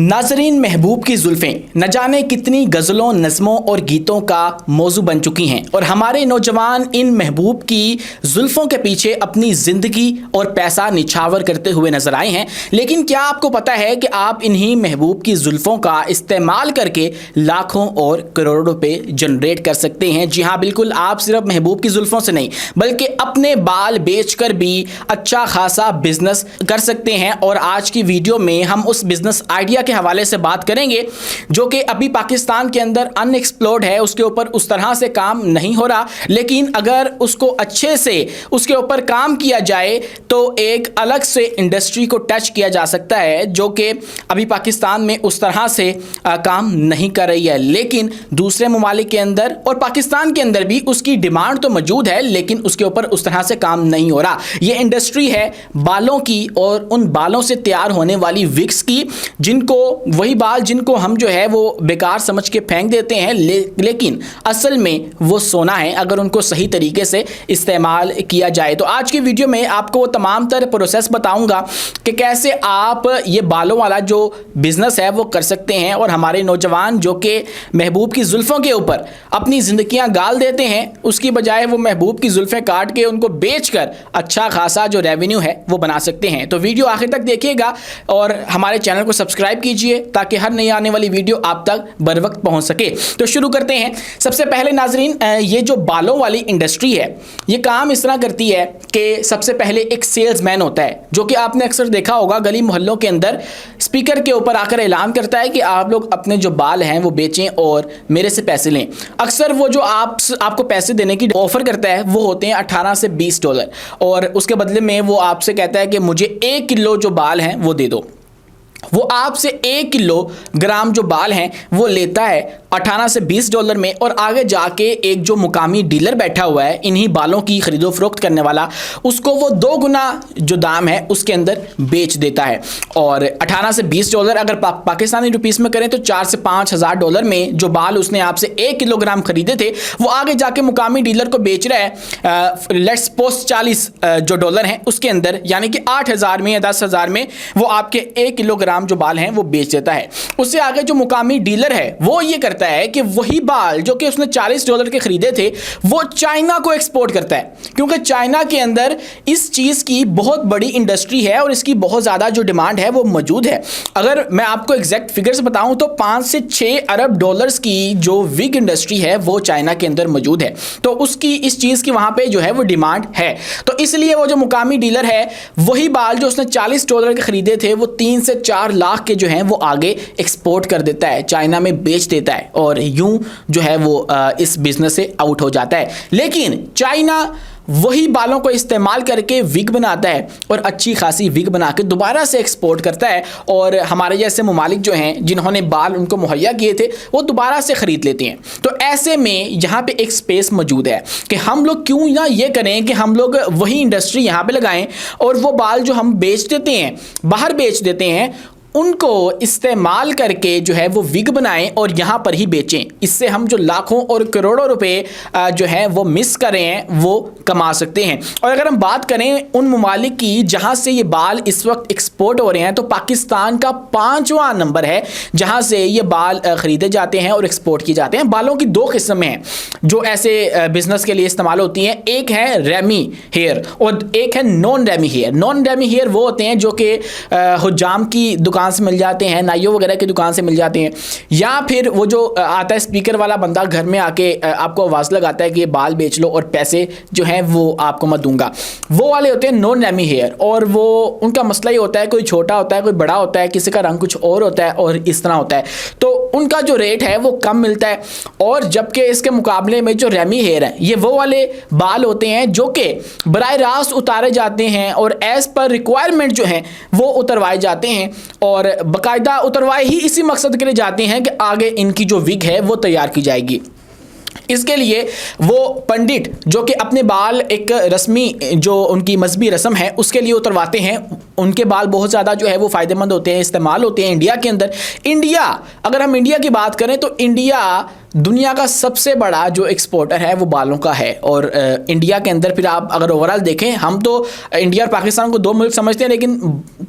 नाजरीन, महबूब की जुल्फ़ें न जाने कितनी गज़लों, नज़मों और गीतों का मौजू बन चुकी हैं और हमारे नौजवान इन महबूब की जुल्फ़ों के पीछे अपनी ज़िंदगी और पैसा निछावर करते हुए नज़र आए हैं। लेकिन क्या आपको पता है कि आप इन्हीं महबूब की जुल्फ़ों का इस्तेमाल करके लाखों और करोड़ों रुपए जनरेट कर सकते हैं? जी हाँ, बिल्कुल, आप सिर्फ महबूब की जुल्फ़ों से नहीं बल्कि अपने बाल बेचकर भी अच्छा खासा बिजनेस कर सकते हैं। और आज की वीडियो में हम उस बिजनेस आइडिया के हवाले से बात करेंगे जो कि अभी पाकिस्तान के अंदर अनएक्सप्लोर्ड है, उसके ऊपर उस तरह से काम नहीं हो रहा, लेकिन अगर उसको अच्छे से उसके ऊपर काम किया जाए तो एक अलग से इंडस्ट्री को टच किया जा सकता है जो कि अभी पाकिस्तान में उस तरह से काम नहीं कर रही है। लेकिन दूसरे ममालिक के अंदर और पाकिस्तान के अंदर भी उसकी डिमांड तो मौजूद है, लेकिन उसके ऊपर उस तरह से काम नहीं हो रहा। यह इंडस्ट्री है बालों की और उन बालों से तैयार होने वाली विक्स की, जिनको वही बाल जिनको हम जो है वो बेकार समझ के फेंक देते हैं, लेकिन असल में वो सोना है अगर उनको सही तरीके से इस्तेमाल किया जाए। तो आज की वीडियो में आपको वो तमाम तरह प्रोसेस बताऊंगा कि कैसे आप ये बालों वाला जो बिजनेस है वो कर सकते हैं। और हमारे नौजवान जो कि महबूब की जुल्फ़ों के ऊपर अपनी ज़िंदगियां गाल देते हैं, उसकी बजाय वो महबूब की जुल्फ़ें काट के उनको बेचकर अच्छा खासा जो रेवेन्यू है वो बना सकते हैं। तो वीडियो आखिर तक देखिएगा और हमारे चैनल को सब्सक्राइब कीजिए ताकि हर नई आने वाली वीडियो आप तक बर वक्त पहुंच सके। तो शुरू करते हैं। सबसे पहले नाजरीन, ये जो बालों वाली इंडस्ट्री है ये काम इस तरह करती है कि सबसे पहले एक सेल्समैन होता है जो कि आपने अक्सर देखा होगा गली मोहल्लों के अंदर स्पीकर के ऊपर आकर ऐलान करता है कि आप लोग अपने जो बाल हैं वो बेचें और मेरे से पैसे लें। अक्सर वो जो आपको पैसे देने की ऑफर करता है वो होते हैं $18 से $20 और उसके बदले में वो आपसे कहता है कि मुझे 1 किलो जो बाल हैं वो दे दो। वो आपसे 1 किलोग्राम जो बाल हैं वो लेता है $18 से $20 में और आगे जाके एक जो मुकामी डीलर बैठा हुआ है इन्हीं बालों की खरीदो फरोख्त करने वाला, उसको वो 2 गुना जो दाम है उसके अंदर बेच देता है। और $18 से $20 अगर पाकिस्तानी रुपीस में करें तो $4 से $5 हज़ार में जो बाल उसने आपसे 1 किलोग्राम खरीदे थे वो आगे जाके मुकामी डीलर को बेच रहा है लेट्स सपोज $40 जो डॉलर हैं उसके अंदर, यानी कि 8,000 में या 10,000 में वो आपके 1 किलोग्राम जो बाल हैं वो बेच देता है। उससे आगे जो मुकामी डीलर है वो ये करता है कि वही बाल जो कि उसने $40 के खरीदे थे वो चाइना को एक्सपोर्ट करता है, क्योंकि चाइना के अंदर इस चीज की बहुत बड़ी इंडस्ट्री है और इसकी बहुत ज्यादा जो डिमांड है वो मौजूद है। अगर मैं आपको एग्जैक्ट फिगर्स बताऊं तो 5 से 6 अरब डॉलर्स की जो विग इंडस्ट्री है वो चाइना के अंदर मौजूद है, तो उसकी इस चीज की वहां पे जो है वो डिमांड है। तो इसलिए वो जो मुकामी डीलर है वही बाल जो उसने $40 के खरीदे थे वो 3 से 4 लाख के जो हैं वो आगे एक्सपोर्ट कर देता है, चाइना में बेच देता है और यूं जो है वो इस बिजनेस से आउट हो जाता है। लेकिन चाइना वही बालों को इस्तेमाल करके विग बनाता है और अच्छी खासी विग बना के दोबारा से एक्सपोर्ट करता है और हमारे जैसे ममालिक जो हैं जिन्होंने बाल उनको मुहैया किए थे वो दोबारा से ख़रीद लेते हैं। तो ऐसे में यहाँ पे एक स्पेस मौजूद है कि हम लोग क्यों ना ये करें कि हम लोग वही इंडस्ट्री यहाँ पे लगाएं और वो बाल जो हम बेच देते हैं बाहर बेच देते हैं उनको इस्तेमाल करके जो है वो विग बनाएं और यहाँ पर ही बेचें। इससे हम जो लाखों और करोड़ों रुपए जो है वो मिस कर रहे हैं वो कमा सकते हैं। और अगर हम बात करें उन ममालिक की जहाँ से ये बाल इस वक्त एक्सपोर्ट हो रहे हैं तो पाकिस्तान का 5वां नंबर है जहाँ से ये बाल ख़रीदे जाते हैं और एक्सपोर्ट किए जाते हैं। बालों की 2 किस्में हैं जो ऐसे बिजनेस के लिए इस्तेमाल होती हैं, एक है रेमी हेयर और एक है non remy hair. Non remy hair वो होते हैं जो कि हुज्जाम की दुकान से मिल जाते हैं, नाइयों वगैरह की दुकान से मिल जाते हैं, या फिर वो जो आता है स्पीकर वाला बंदा घर में आके आपको आवाज़ लगाता है कि ये बाल बेच लो और पैसे जो हैं वो आपको मैं दूंगा, वो वाले होते हैं नॉन रेमी हेयर। और वो उनका मसला ये होता है कोई छोटा होता है कोई बड़ा होता है, किसी का रंग कुछ और होता है और इस तरह होता है, तो उनका जो रेट है वो कम मिलता है। और जबकि इसके मुकाबले में जो रेमी हेयर है ये वो वाले बाल होते हैं जो कि बराह रास्त उतारे जाते हैं और एज पर रिक्वायरमेंट जो है वो उतरवाए जाते हैं और बाकायदा उतरवाए ही इसी मकसद के लिए जाते हैं कि आगे इनकी जो विग है वो तैयार की जाएगी। इसके लिए वो पंडित जो कि अपने बाल एक रस्मी जो उनकी मजहबी रस्म है उसके लिए उतरवाते हैं, उनके बाल बहुत ज़्यादा जो है वो फ़ायदेमंद होते हैं, इस्तेमाल होते हैं इंडिया के अंदर। इंडिया, अगर हम इंडिया की बात करें तो इंडिया दुनिया का सबसे बड़ा जो एक्सपोर्टर है वो बालों का है। और इंडिया के अंदर फिर आप अगर ओवरऑल देखें, हम तो इंडिया और पाकिस्तान को दो मुल्क समझते हैं, लेकिन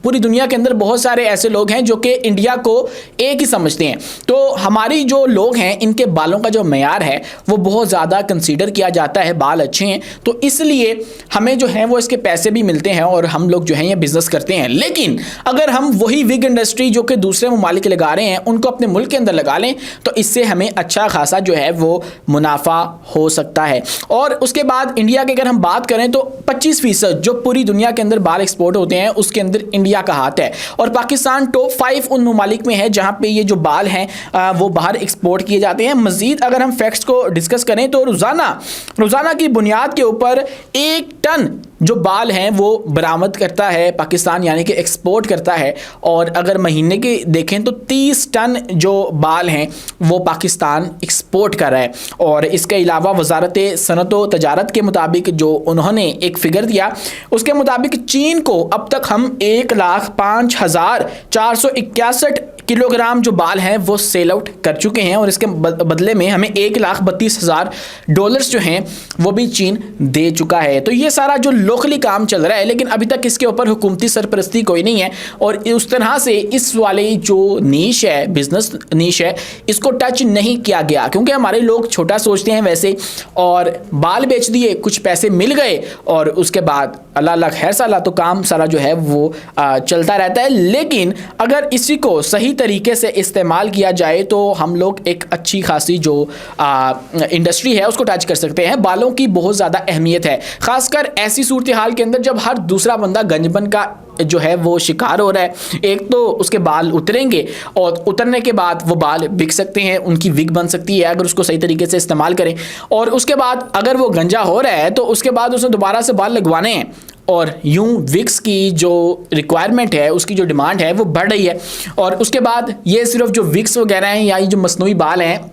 पूरी दुनिया के अंदर बहुत सारे ऐसे लोग हैं जो कि इंडिया को एक ही समझते हैं। तो हमारी जो लोग हैं इनके बालों का जो मेयार है वो बहुत ज़्यादा कंसीडर किया जाता है, बाल अच्छे हैं तो इसलिए हमें जो है वो इसके पैसे भी मिलते हैं और हम लोग जो है ये बिजनेस करते हैं। लेकिन अगर हम वही विग इंडस्ट्री जो कि दूसरे ममालिक लगा रहे हैं उनको अपने मुल्क के अंदर लगा लें तो इससे हमें अच्छा खासा जो है वो मुनाफा हो सकता है। और उसके बाद इंडिया की अगर हम बात करें तो 25% जो पूरी दुनिया के अंदर बाल एक्सपोर्ट होते हैं उसके अंदर इंडिया का हाथ है। और पाकिस्तान टॉप 5 उन ममालिक में है जहां पे ये जो बाल हैं वो बाहर एक्सपोर्ट किए जाते हैं। मजीद अगर हम फैक्ट्स को डिस्कस करें तो रोज़ाना की बुनियाद के ऊपर 1 टन जो बाल हैं वो बरामद करता है पाकिस्तान, यानी कि एक्सपोर्ट करता है। और अगर महीने के देखें तो 30 टन जो बाल हैं वो पाकिस्तान एक्सपोर्ट कर रहा है। और इसके अलावा वजारत सनत व तजारत के मुताबिक जो उन्होंने एक फिगर दिया उसके मुताबिक चीन को अब तक हम 1,05,461 किलोग्राम जो बाल हैं वो सेल आउट कर चुके हैं और इसके बदले में हमें $1,32,000 जो हैं वो भी चीन दे चुका है। तो ये सारा जो लोकली काम चल रहा है, लेकिन अभी तक इसके ऊपर हुकूमती सरपरस्ती कोई नहीं है। और उस तरह से इस वाले जो नीश है, बिजनेस नीश है, इसको टच नहीं किया गया क्योंकि हमारे लोग छोटा सोचते हैं वैसे। और बाल बेच दिए, कुछ पैसे मिल गए और उसके बाद अल्लाह अल्लाह खैर साला तो काम सारा जो है वो चलता रहता है। लेकिन अगर इसी को सही तरीके से इस्तेमाल किया जाए तो हम लोग एक अच्छी खासी जो इंडस्ट्री है उसको टच कर सकते हैं। बालों की बहुत ज़्यादा अहमियत है, खासकर ऐसी सूरत हाल के अंदर जब हर दूसरा बंदा गंजपन का जो है वो शिकार हो रहा है। एक तो उसके बाल उतरेंगे और उतरने के बाद वो बाल बिक सकते हैं, उनकी विग बन सकती है अगर उसको सही तरीके से इस्तेमाल करें। और उसके बाद अगर वो गंजा हो रहा है तो उसके बाद उसे दोबारा से बाल लगवाने हैं और यूं विक्स की जो रिक्वायरमेंट है, उसकी जो डिमांड है वो बढ़ रही है। और उसके बाद ये सिर्फ जो विक्स वगैरह हैं या ये जो मसनूई बाल हैं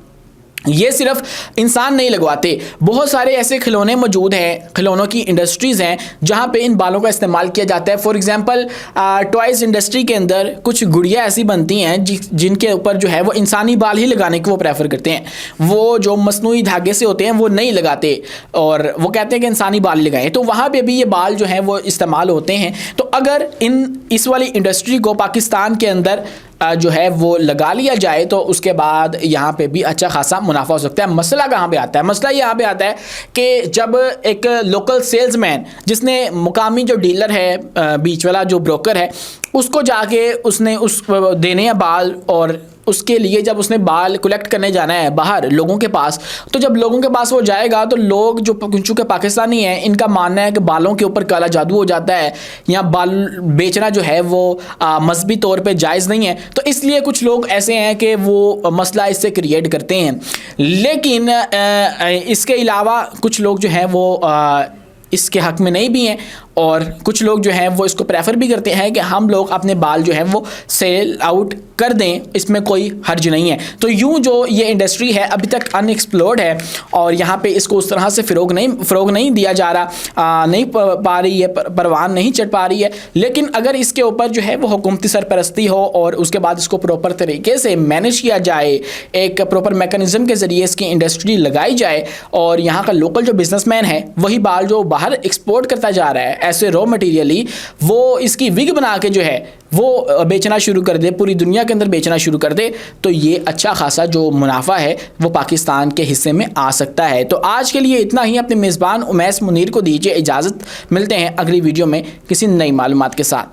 ये सिर्फ इंसान नहीं लगवाते, बहुत सारे ऐसे खिलौने मौजूद हैं, खिलौनों की इंडस्ट्रीज़ हैं जहाँ पे इन बालों का इस्तेमाल किया जाता है। फॉर एग्जांपल टॉयज़ इंडस्ट्री के अंदर कुछ गुड़िया ऐसी बनती हैं जिनके ऊपर जो है वो इंसानी बाल ही लगाने को वो प्रेफर करते हैं, वो जो मसनूई धागे से होते हैं वो नहीं लगाते और वो कहते हैं कि इंसानी बाल लगाएं। तो वहाँ पर भी ये बाल जो हैं वो इस्तेमाल होते हैं। तो अगर इस वाली इंडस्ट्री को पाकिस्तान के अंदर जो है वो लगा लिया जाए तो उसके बाद यहाँ पे भी अच्छा खासा मुनाफा हो सकता है। मसला कहाँ पे आता है? मसला यहाँ पे आता है कि जब एक लोकल सेल्समैन जिसने मुकामी जो डीलर है, बीच वाला जो ब्रोकर है, उसको जाके उसने उस देने हैं बाल और उसके लिए जब उसने बाल कलेक्ट करने जाना है बाहर लोगों के पास, तो जब लोगों के पास वो जाएगा तो लोग जो चूँकि पाकिस्तानी हैं इनका मानना है कि बालों के ऊपर काला जादू हो जाता है या बाल बेचना जो है वो मजहबी तौर पे जायज़ नहीं है। तो इसलिए कुछ लोग ऐसे हैं कि वो मसला इससे क्रिएट करते हैं। लेकिन इसके अलावा कुछ लोग जो हैं वो इसके हक़ में नहीं भी हैं और कुछ लोग जो हैं वो इसको प्रेफर भी करते हैं कि हम लोग अपने बाल जो हैं वो सेल आउट कर दें, इसमें कोई हर्ज नहीं है। तो यूं जो ये इंडस्ट्री है अभी तक अनएक्सप्लोर्ड है और यहाँ पे इसको उस तरह से फ़रोग नहीं दिया जा रहा, नहीं पा रही है, परवान नहीं चढ़ पा रही है। लेकिन अगर इसके ऊपर जो है वो हुकूमती सरपरस्ती हो और उसके बाद इसको प्रॉपर तरीके से मैनेज किया जाए, एक प्रॉपर मैकेनिज़्म के ज़रिए इसकी इंडस्ट्री लगाई जाए और यहाँ का लोकल जो बिजनेसमैन है वही बाल जो बाहर एक्सपोर्ट करता जा रहा है ऐसे रॉ मटेरियली, वो इसकी विग बना के जो है वो बेचना शुरू कर दे, पूरी दुनिया के अंदर बेचना शुरू कर दे, तो ये अच्छा खासा जो मुनाफा है वो पाकिस्तान के हिस्से में आ सकता है। तो आज के लिए इतना ही। अपने मेज़बान उमैस मुनीर को दीजिए इजाज़त, मिलते हैं अगली वीडियो में किसी नई मालूमात के साथ।